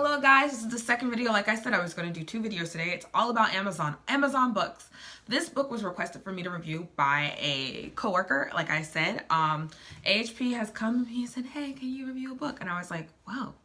Hello guys, this is the second video. Like I said, I was going to do 2 videos today. It's all about Amazon books. This book was requested for me to review by a coworker. Like I said, AHP has come to me and said, hey, can you review a book? And I was like, wow,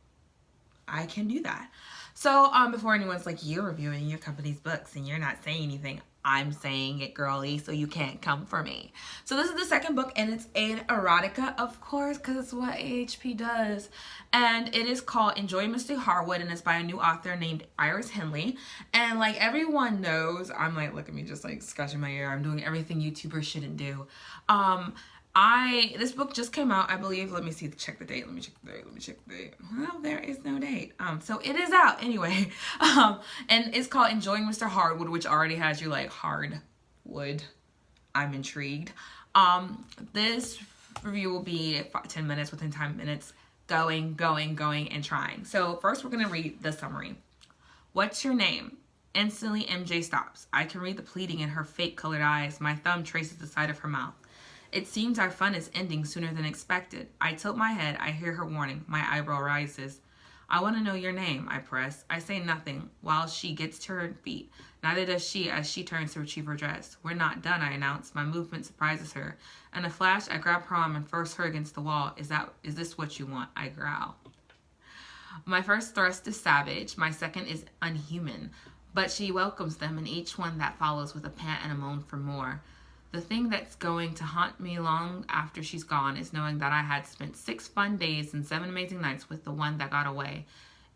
I can do that. So before anyone's like, you're reviewing your company's books and you're not saying anything, I'm saying it, girly, so you can't come for me. So this is the second book, and it's an erotica, of course, because it's what AHP does. And it is called Enjoy Mr. Hardwood, and it's by a new author named Iris Henley. And like everyone knows, I'm like, look at me just like scratching my ear. I'm doing everything YouTubers shouldn't do. This book just came out, I believe. Let me see, check the date. Let me check the date. Well, there is no date. So it is out anyway. And it's called Enjoying Mr. Hardwood, which already has you like hardwood. I'm intrigued. This review will be 10 minutes, within 10 minutes, going, and trying. So first we're gonna read the summary. What's your name? Instantly, MJ stops. I can read the pleading in her fake colored eyes. My thumb traces the side of her mouth. It seems our fun is ending sooner than expected. I tilt my head. I hear her warning. My eyebrow rises. I want to know your name, I press. I say nothing while she gets to her feet. Neither does she as she turns to retrieve her dress. We're not done, I announce. My movement surprises her. In a flash, I grab her arm and force her against the wall. Is this what you want? I growl. My first thrust is savage. My second is unhuman. But she welcomes them, and each one that follows with a pant and a moan for more. The thing that's going to haunt me long after she's gone is knowing that I had spent 6 fun days and 7 amazing nights with the one that got away.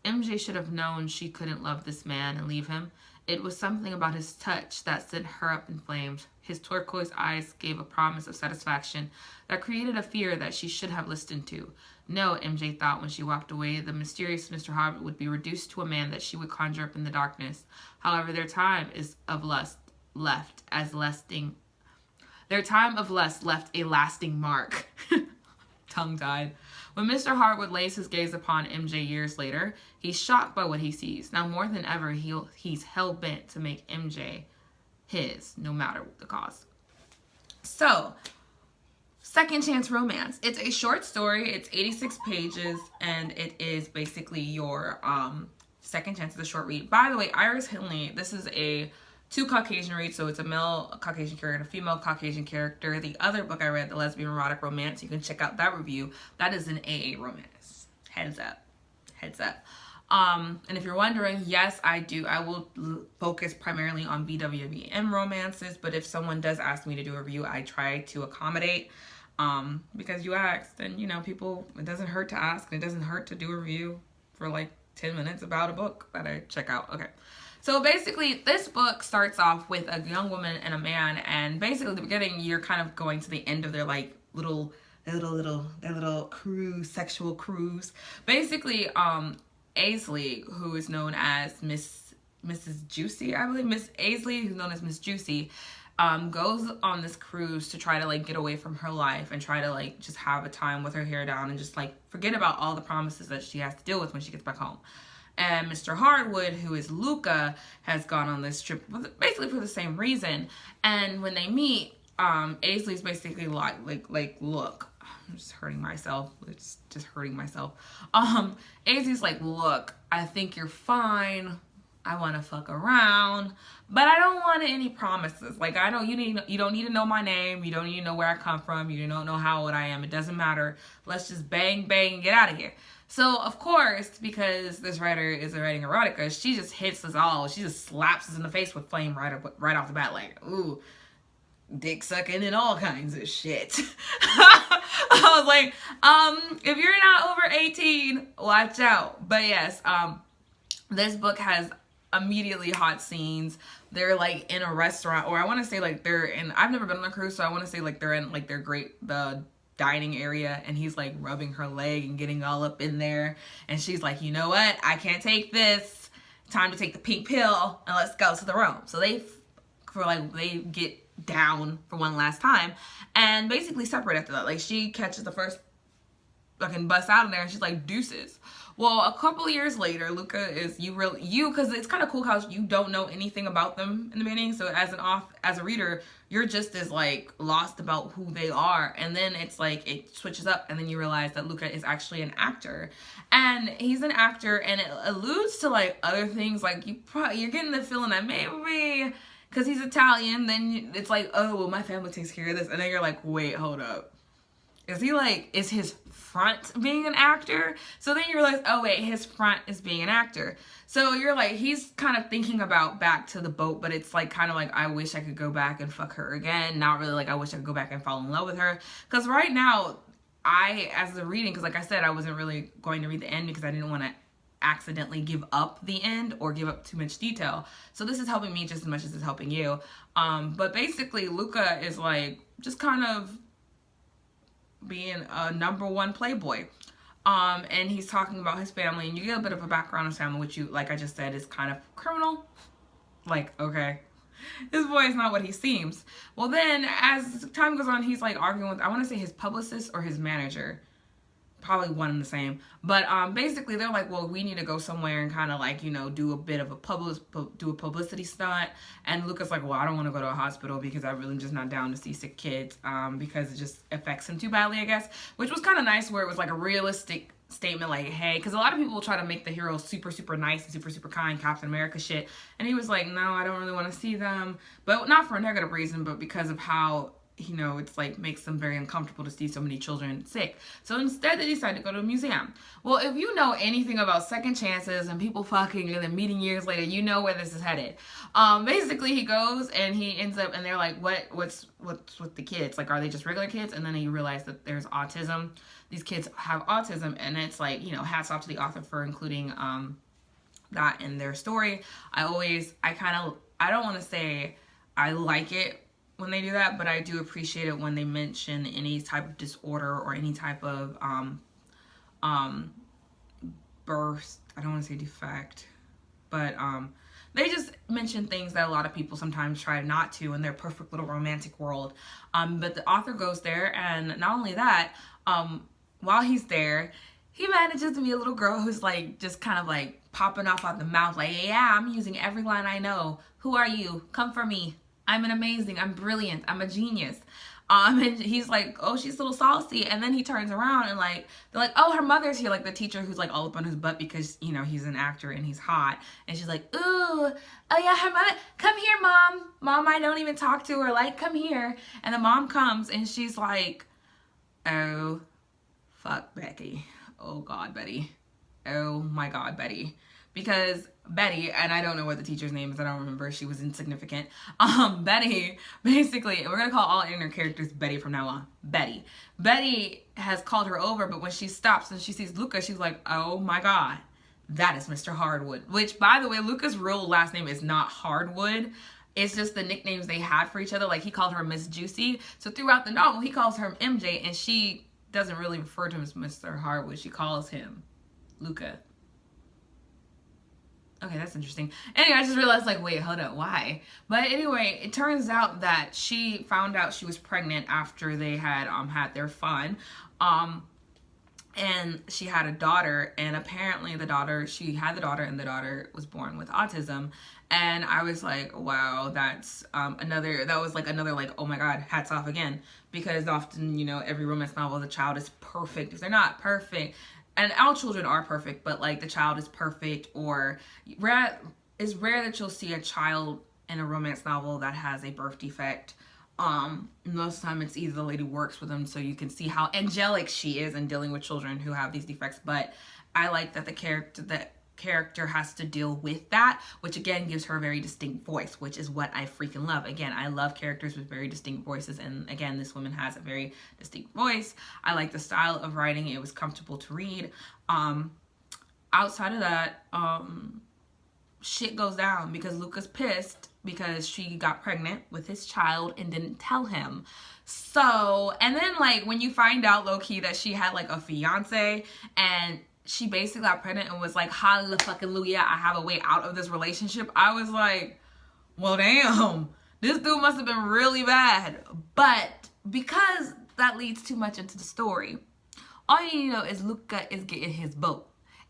MJ should have known she couldn't love this man and leave him. It was something about his touch that sent her up in flames. His turquoise eyes gave a promise of satisfaction that created a fear that she should have listened to. No, MJ thought when she walked away, the mysterious Mr. Hardwood would be reduced to a man that she would conjure up in the darkness. However, their time of lust left a lasting mark. Tongue-tied. When Mr. Hardwood lays his gaze upon MJ years later, he's shocked by what he sees. Now more than ever, he's hell-bent to make MJ his, no matter the cost. So, Second Chance Romance. It's a short story. It's 86 pages, and it is basically your second chance of the short read. By the way, Iris Henley, this is a 2 Caucasian reads, so it's a male Caucasian character and a female Caucasian character. The other book I read, The Lesbian Erotic Romance, you can check out that review. That is an AA romance. Heads up. And if you're wondering, yes, I do. I will focus primarily on BWBM romances, but if someone does ask me to do a review, I try to accommodate. Because you asked, and you know, people, it doesn't hurt to ask, and it doesn't hurt to do a review for like 10 minutes about a book that I check out. Okay. So basically, this book starts off with a young woman and a man, and basically at the beginning, you're kind of going to the end of their like little cruise, sexual cruise. Basically, Aisley, who is known as Mrs. Juicy, I believe, Miss Aisley, who's known as Miss Juicy, goes on this cruise to try to like get away from her life and try to like just have a time with her hair down and just like forget about all the promises that she has to deal with when she gets back home. And Mr. Hardwood, who is Luca, has gone on this trip basically for the same reason. And when they meet, Aisley's basically like, look, I'm just hurting myself. It's just hurting myself. Aisley's like, look, I think you're fine. I want to fuck around, but I don't want any promises. Like, you don't need to know my name. You don't need to know where I come from. You don't know how old I am. It doesn't matter. Let's just bang, and get out of here. So, of course, because this writer is writing erotica, she just hits us all. She just slaps us in the face with flame right off the bat. Like, ooh, dick sucking and all kinds of shit. I was like, if you're not over 18, watch out. But yes, this book has immediately hot scenes. They're like in a restaurant, or I want to say like they're in, I've never been on a cruise, so I want to say like they're in like the dining area, and he's like rubbing her leg and getting all up in there, and she's like, you know what, I can't take this, time to take the pink pill and let's go to the room. So they get down for one last time and basically separate after that. Like, she catches the first fucking busts out of there and she's like, deuces. Well, a couple of years later, Luca is because it's kind of cool how you don't know anything about them in the beginning. So as a reader, you're just as like lost about who they are. And then it's like it switches up and then you realize that Luca is actually an actor. And he's an actor and it alludes to like other things. Like you're getting the feeling that maybe because he's Italian, then it's like, oh, well, my family takes care of this. And then you're like, wait, hold up. Is his front being an actor? So then you realize, oh wait, his front is being an actor. So you're like, he's kind of thinking about back to the boat, but it's like kind of like, I wish I could go back and fuck her again. Not really like I wish I could go back and fall in love with her. Because right now, as a reading, because like I said, I wasn't really going to read the end because I didn't want to accidentally give up the end or give up too much detail. So this is helping me just as much as it's helping you. But basically, Luca is like, just kind of being a #1 playboy. And he's talking about his family, and you get a bit of a background on his family, which you, like I just said, is kind of criminal. Like, okay, this boy is not what he seems. Well, then as time goes on, he's like arguing with, I want to say his publicist or his manager. Probably one and the same. But basically they're like, well, we need to go somewhere and kind of like, you know, do a bit of a publicity stunt. And Luca's like, well, I don't want to go to a hospital because I'm really just not down to see sick kids because it just affects him too badly, I guess. Which was kind of nice where it was like a realistic statement like, hey, because a lot of people try to make the hero super, super nice and super, super kind, Captain America shit. And he was like, no, I don't really want to see them. But not for a negative reason, but because of how, you know, it's like makes them very uncomfortable to see so many children sick. So instead they decided to go to a museum. Well, if you know anything about second chances and people fucking and then meeting years later, you know where this is headed. Basically he goes and he ends up and they're like, what's with the kids? Like, are they just regular kids? And then you realize that there's autism. These kids have autism, and it's like, you know, hats off to the author for including that in their story. I don't want to say I like it when they do that, but I do appreciate it when they mention any type of disorder or any type of birth. I don't want to say defect, but they just mention things that a lot of people sometimes try not to in their perfect little romantic world. But the author goes there, and not only that, while he's there, he manages to meet a little girl who's like just kind of like popping off out the mouth like, yeah, I'm using every line I know. Who are you? Come for me. I'm I'm brilliant, I'm a genius. And he's like, oh, she's a little saucy. And then he turns around and like, they're like, oh, her mother's here. Like the teacher who's like all up on his butt because, you know, he's an actor and he's hot. And she's like, ooh, oh yeah, her mother, come here, mom. Mom, I don't even talk to her. Like, come here. And the mom comes and she's like, oh, fuck Becky. Oh God, Betty. Oh my God, Betty. Because Betty, and I don't know what the teacher's name is, I don't remember, she was insignificant. Betty, basically, we're gonna call all inner characters Betty from now on. Betty has called her over, but when she stops and she sees Luca, she's like, oh my God, that is Mr. Hardwood. Which, by the way, Luca's real last name is not Hardwood. It's just the nicknames they had for each other. Like, he called her Miss Juicy. So throughout the novel, he calls her MJ, and she doesn't really refer to him as Mr. Hardwood. She calls him Luca. Okay, that's interesting. Anyway, I just realized, like, wait, hold up, why? But anyway, it turns out that she found out she was pregnant after they had had their fun. And she had a daughter, and apparently she had the daughter, and the daughter was born with autism. And I was like, wow, that's another, like, oh my God, hats off again. Because often, you know, every romance novel, the child is perfect. If they're not perfect, and all children are perfect, but like the child is perfect, or it's rare that you'll see a child in a romance novel that has a birth defect. Most of the time it's either the lady works with them so you can see how angelic she is in dealing with children who have these defects. But I like that the character has to deal with that, which again gives her a very distinct voice, which is what I freaking love. Again, I love characters with very distinct voices, and again, this woman has a very distinct voice. I like the style of writing. It was comfortable to read. Outside of that, shit goes down because Luca's pissed because she got pregnant with his child and didn't tell him. So, and then like when you find out low-key that she had like a fiance, and she basically got pregnant and was like, hallelujah, I have a way out of this relationship. I was like, well, damn, this dude must have been really bad. But because that leads too much into the story, All you need to know is Luca is getting his boo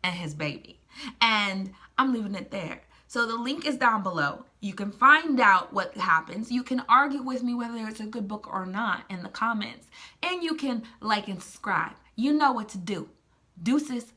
and his baby. And I'm leaving it there. So the link is down below. You can find out what happens. You can argue with me whether it's a good book or not in the comments. And you can like and subscribe. You know what to do. Deuces.